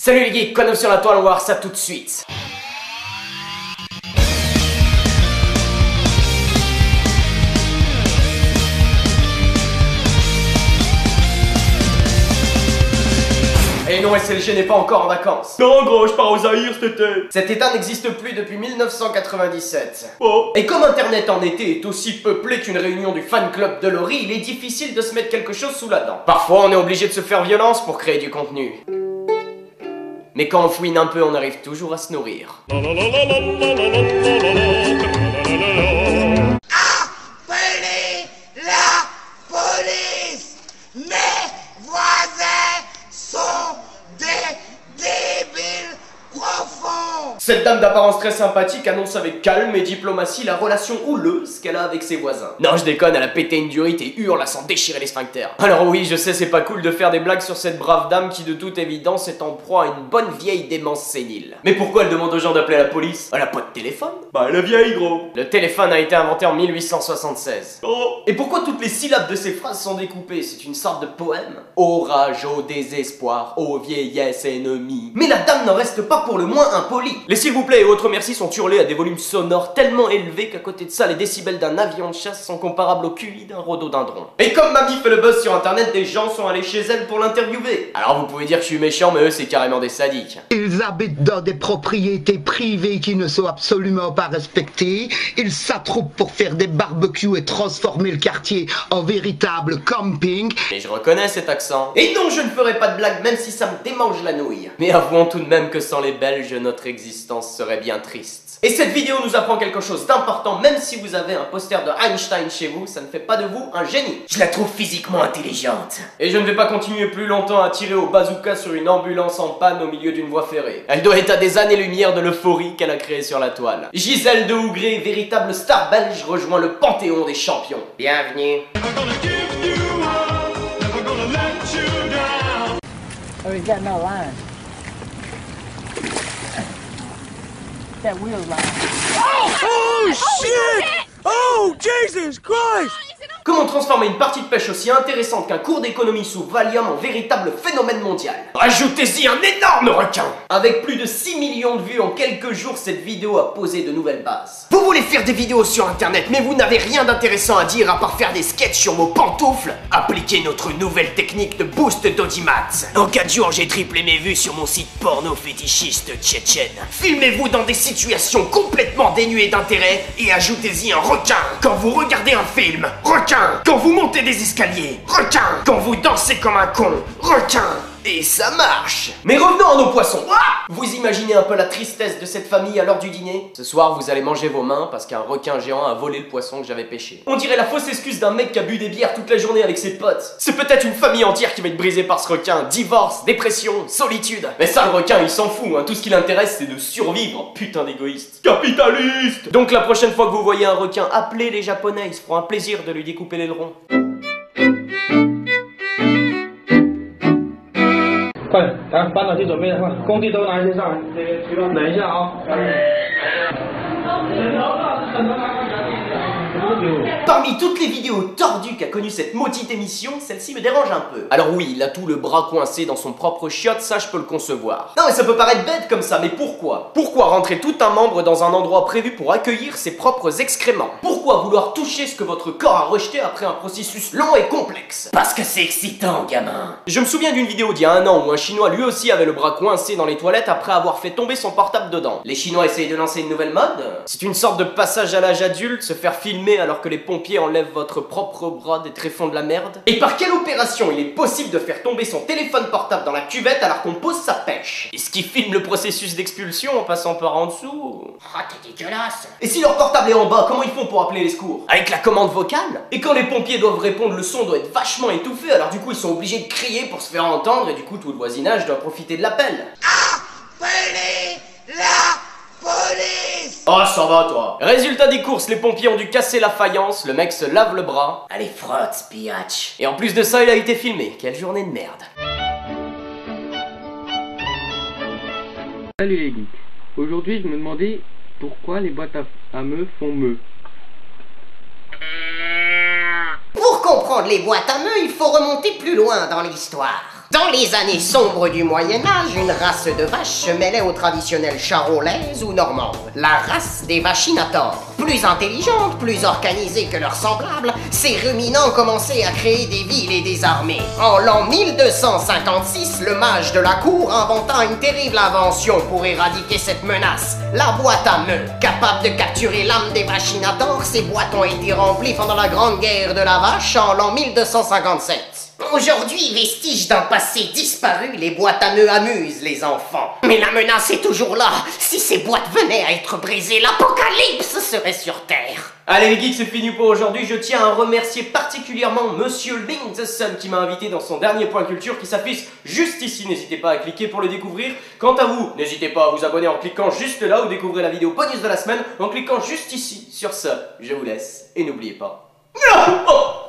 Salut les geeks, Quano sur la toile, on va voir ça tout de suite. Et non, SLG n'est pas encore en vacances. Non gros, je pars aux Zaïre cet été. Cet état n'existe plus depuis 1997. Oh. Et comme internet en été est aussi peuplé qu'une réunion du fan club de Laurie, il est difficile de se mettre quelque chose sous la dent. Parfois on est obligé de se faire violence pour créer du contenu. Mais quand on fouine un peu, on arrive toujours à se nourrir. Appelez la police! Mes voisins sont des débiles profonds! Cette dame d'apparence très sympathique annonce avec calme et diplomatie la relation houleuse qu'elle a avec ses voisins. Non, je déconne, elle a pété une durite et hurle à s'en déchirer les sphincters. Alors oui, je sais, c'est pas cool de faire des blagues sur cette brave dame qui de toute évidence est en proie à une bonne vieille démence sénile. Mais pourquoi elle demande aux gens d'appeler la police? Elle a pas de téléphone? Bah elle est vieille gros. Le téléphone a été inventé en 1876. Oh. Et pourquoi toutes les syllabes de ces phrases sont découpées? C'est une sorte de poème. Ô rage, ô désespoir, ô vieillesse ennemie. Mais la dame n'en reste pas pour le moins impolie. Les s'il vous plaît et autres merci sont hurlés à des volumes sonores tellement élevés qu'à côté de ça, les décibels d'un avion de chasse sont comparables au QI d'un rhododendron. Et comme Mamie fait le buzz sur internet, des gens sont allés chez elle pour l'interviewer. Alors vous pouvez dire que je suis méchant, mais eux c'est carrément des sadiques. Ils habitent dans des propriétés privées qui ne sont absolument pas respectées. Ils s'attroupent pour faire des barbecues et transformer le quartier en véritable camping. Et je reconnais cet accent. Et non, je ne ferai pas de blague même si ça me démange la nouille. Mais avouons tout de même que sans les Belges, notre existence serait bien triste. Et cette vidéo nous apprend quelque chose d'important, même si vous avez un poster de Einstein chez vous, ça ne fait pas de vous un génie. Je la trouve physiquement intelligente. Et je ne vais pas continuer plus longtemps à tirer au bazooka sur une ambulance en panne au milieu d'une voie ferrée. Elle doit être à des années-lumière de l'euphorie qu'elle a créée sur la toile. Gisèle de Hougré, véritable star belge, rejoint le panthéon des champions. Bienvenue. Oh, he's got no line. That wheel's line. Oh shit! Oh Jesus Christ! Comment transformer une partie de pêche aussi intéressante qu'un cours d'économie sous Valium en véritable phénomène mondial? Ajoutez-y un énorme requin! Avec plus de 6 millions de vues en quelques jours, cette vidéo a posé de nouvelles bases. Vous voulez faire des vidéos sur internet, mais vous n'avez rien d'intéressant à dire à part faire des sketchs sur vos pantoufles? Appliquez notre nouvelle technique de boost d'audimat. En 4 jours, j'ai triplé mes vues sur mon site porno fétichiste tchétchène. Filmez-vous dans des situations complètement dénuées d'intérêt et ajoutez-y un requin. Quand vous regardez un film, requin. Quand vous montez des escaliers, requin. Quand vous dansez comme un con, requin. Et ça marche. Mais revenons à nos poissons. Vous imaginez un peu la tristesse de cette famille à l'heure du dîner? Ce soir, vous allez manger vos mains parce qu'un requin géant a volé le poisson que j'avais pêché. On dirait la fausse excuse d'un mec qui a bu des bières toute la journée avec ses potes. C'est peut-être une famille entière qui va être brisée par ce requin. Divorce, dépression, solitude. Mais ça, le requin, il s'en fout, hein. Tout ce qui l'intéresse, c'est de survivre. Putain d'égoïste. Capitaliste! Donc la prochaine fois que vous voyez un requin, appelez les Japonais. Ils se feront un plaisir de lui découper l'aileron. 快点，咱搬到去准备，快，工地都拿一些上来，这个等一下啊。Parmi toutes les vidéos tordues qu'a connu cette maudite émission, celle-ci me dérange un peu. Alors oui, il a tout le bras coincé dans son propre chiotte, ça je peux le concevoir. Non mais ça peut paraître bête comme ça, mais pourquoi? Pourquoi rentrer tout un membre dans un endroit prévu pour accueillir ses propres excréments? Pourquoi vouloir toucher ce que votre corps a rejeté après un processus long et complexe? Parce que c'est excitant, gamin. Je me souviens d'une vidéo d'il y a un an où un Chinois lui aussi avait le bras coincé dans les toilettes après avoir fait tomber son portable dedans. Les Chinois essayent de lancer une nouvelle mode? C'est une sorte de passage à l'âge adulte, se faire filmer alors que les pompiers enlèvent votre propre bras des tréfonds de la merde? Et par quelle opération il est possible de faire tomber son téléphone portable dans la cuvette alors qu'on pose sa pêche? Est-ce qu'ils filment le processus d'expulsion en passant par en dessous? Ah, t'es dégueulasse! Et si leur portable est en bas, comment ils font pour appeler les secours? Avec la commande vocale? Et quand les pompiers doivent répondre, le son doit être vachement étouffé, alors du coup ils sont obligés de crier pour se faire entendre et du coup tout le voisinage doit profiter de l'appel. Appelez la police! Oh, ça va, toi. Résultat des courses, les pompiers ont dû casser la faïence, le mec se lave le bras. Allez, frotte, biatch. Et en plus de ça, il a été filmé. Quelle journée de merde. Salut les geeks. Aujourd'hui, je me demandais pourquoi les boîtes à meux font meuh. Pour comprendre les boîtes à meux, il faut remonter plus loin dans l'histoire. Dans les années sombres du Moyen-Âge, une race de vaches se mêlait aux traditionnelles charolaises ou normandes, la race des vachinators. Plus intelligentes, plus organisées que leurs semblables, ces ruminants commençaient à créer des villes et des armées. En l'an 1256, le mage de la cour inventa une terrible invention pour éradiquer cette menace, la boîte à meules. Capable de capturer l'âme des vachinators, ces boîtes ont été remplies pendant la Grande Guerre de la Vache en l'an 1257. Aujourd'hui, vestige d'un passé disparu, les boîtes à meux amusent les enfants. Mais la menace est toujours là. Si ces boîtes venaient à être brisées, l'apocalypse serait sur Terre. Allez les geeks, c'est fini pour aujourd'hui. Je tiens à remercier particulièrement Monsieur Link the Sun qui m'a invité dans son dernier point culture qui s'affiche juste ici. N'hésitez pas à cliquer pour le découvrir. Quant à vous, n'hésitez pas à vous abonner en cliquant juste là ou découvrir la vidéo bonus de la semaine en cliquant juste ici. Sur ce, je vous laisse et n'oubliez pas... Oh